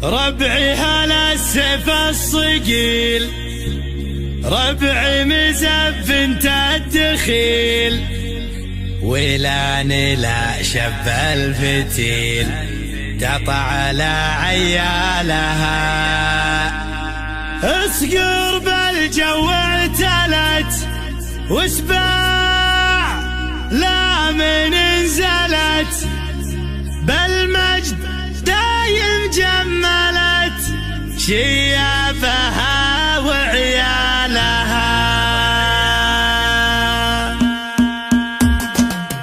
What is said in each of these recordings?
ربعي هلا السيف الصقيل، ربعي مزف انت الدخيل، ولاني لا شب الفتيل قطع على عيالها. اصقر بالجو اعتلت وسباع لا من انزلت، بالمجد دايم جملت شيابها وعيالها.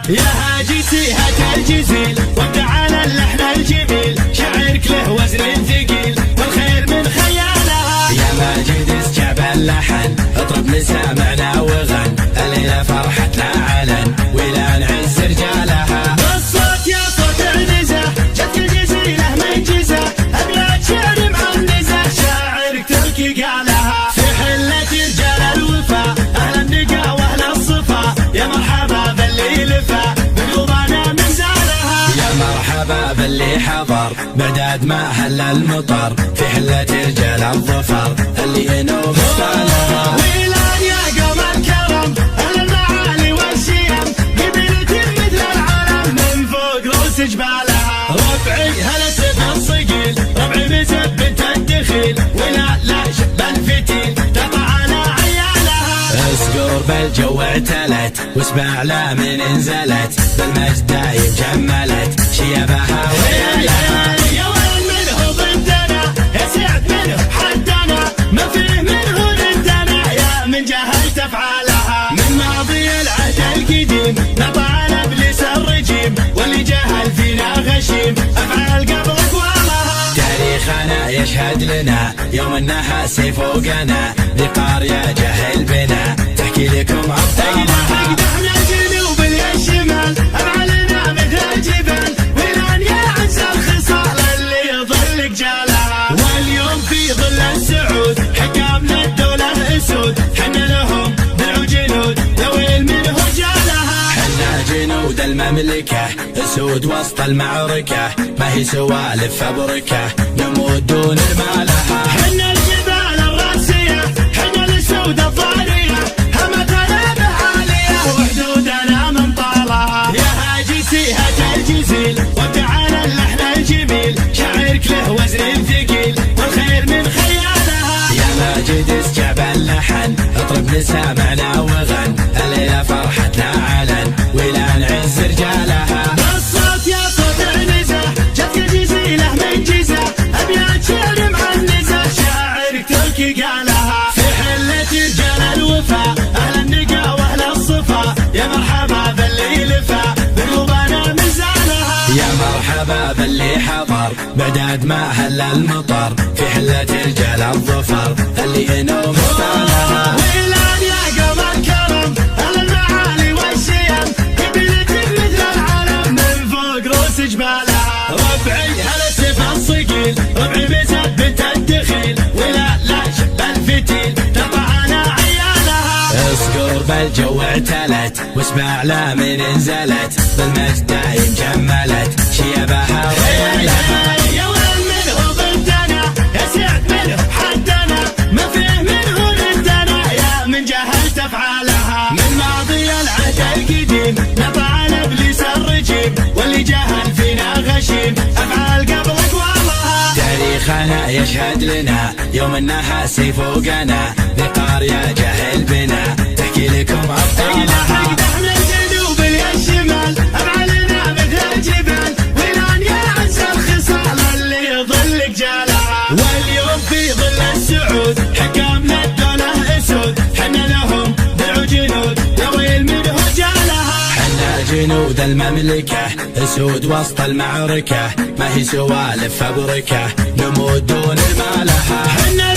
يا هاجسي هات الجزيل وابدع على اللحن الجميل، شعرك له وزن ثقيل والخير من خيالها. يا ماجد اسجع اللحن اطرب مسامعنا وغن، الليلة فرحتنا علن ولا نعز رجالها. بالصوت يا صوت النزه جت الجزيلة من جزه، ابيات شعر معنزه شاعرك تركي قالها. في حلة رجال الوفا اهل النقا واهل الصفا، يا مرحبا باللي لفا بقلوبنا من زارها. يا مرحبا باللي حضر بعداد ما هل المطر، في حلة رجال الظفر اللي ينوب طالها. ويلان يا قوم الكرم اهل المعالي والشيم، قبيلة مثل العالم من فوق روس جبالها. ربعي هلا السيف الصقيل، ربعي مزب بنت الدخيل، ولا لا شب الفتيل تقع على عيالها. اسقر بالجو اعتلت واسمع لا من انزلت، بالمجد دايم جملت شيابها وعيالها. يا وين منه ضدنا يا سعد منه حدنا، ما فيه منه ضدنا يا من جهلت افعالها. من ماضي العهد القديم نطع ابليس الرجيم، واللي جهل فينا غشيم افعال قبل اقوالها. تاريخنا يشهد لنا يوم النحاس فوقنا، بقارية جهل بنا تحكي لكم ابطالها. احنا الجنوب الشمال افعالنا مثل الجبال، ولان يا عز الخصال اللي يظل جالها. واليوم في ظل السعود حكامنا الدولة اسود، حنا لهم درع جنود لويل منه جالها. حنا جنود المملكة اسود وسط المعركة، ما هي سوالف فبركة نموت دون رمالها. حنا الجبال الراسية حنا الاسود الضارية، همتنا بعالية وحدودنا من طالها. يا هاجسي هات الجزيل وابدع على اللحن الجميل، شعرك له وزن ثقيل والخير من خيالها. يا ماجد اسجع اللحن اطرب مسامعنا وغن، الليلة فرحتنا علن ولا نعز رجالها. بالصوت يا صوت النزه جت الجزيلة من جزه، ابيات شعر معنزه شاعرك تركي قالها. في حلة رجال الوفا اهل النقا واهل الصفا، يا مرحبا باللي لفا بقلوبنا من زالها. يا مرحبا باللي حضر بعداد ما هل المطر، في حلة رجال الظفر اللي ينوب طالها. ويلان يا قوم الكرم اهل المعالي والشيم، قبيلة مثل العالم من فوق روس جبالها. ربعي هلا السيف الصقيل، ربعي مزب بنت الدخيل، ولا لا شب الفتيل تقع على عيالها. اسقر بالجو اعتلت واسمع لا من انزلت، بالمجد دايم جملت شيابها وعيالها. يا وين منه ضدنا يا سعد منه حدنا، ما فيه منه ضدنا يا من جهلت افعالها. من ماضي العهد القديم نطع ابليس الرجيم، واللي جهل فينا غشيم افعال قبل اقوالها. تاريخنا يشهد لنا يوم النحاس فوقنا، بقارية جهل بنا تحكي لكم ابطالها. احنا الجنوب الشمال افعالنا مثل الجبال، ولان يا عز الخصال اللي يظل جالها. واليوم في ظل السعود حكامنا الدولة اسود، حنا لهم درع جنود لويل منه جالها. حنا جنود المملكة اسود وسط المعركة، ما هي سوالف فبركة نموت دون رمالها. حنا